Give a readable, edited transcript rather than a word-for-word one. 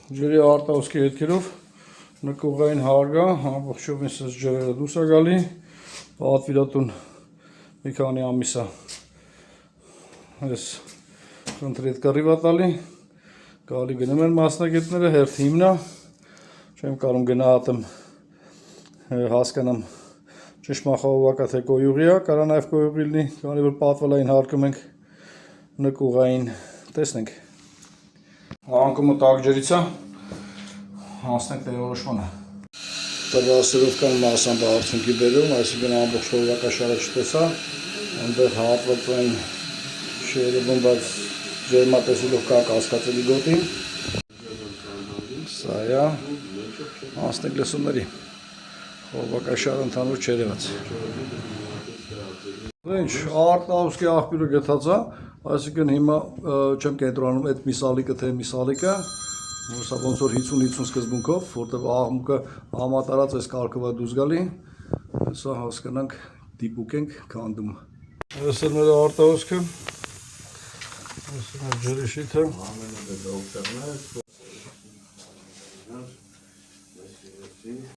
ջրի արտահոսքի հետքերով նկուղային հարգա, ամբողջովին սս ջրերը դուրս է գալի, պատվիրատուն մի քանի ամիսա ես խնդրի հետ կռիվ է տալի, գալի գնում են մասնագետները, հերթ հիմնա, չեմ կարում գնահատեմ, հասկանամ ճշմախաղովակա թե կոյուղի է, կարա նաև կոյուղի լինի, քանի որ պատվալային հարկում ենք նկուղային, տեսնենք։ Անկումը տաք ջրից է, հասնենք տեղորոշմանը։ Տվասերովկան մասամբ արդյունքի բերում, այսինքն ամբողջ խորովակաշարը չտեսա, այնտեղ հատվածային շերևում, բայց ջերմատեսիլով կա կասկածելի գոտին։ Սա է, հասնենք լսումների, խորովակաշարը ընդհանուր չերևաց։ Ինչ, արտահոսքի աղբյուրը գտած է, այսինքն հիմա չեմ կենտրոնում այդ միսալիկը թե միսալիկը, սա ոնց որ 50-50 սկզբունքով, որտեղ աղմուկը համատարած այս կարգով է դուրս գալի, սա հասկանանք դիպուկ ենք քանդում։ Այս է մեր արտահոսքը, այս է մեր ջրի շիթը։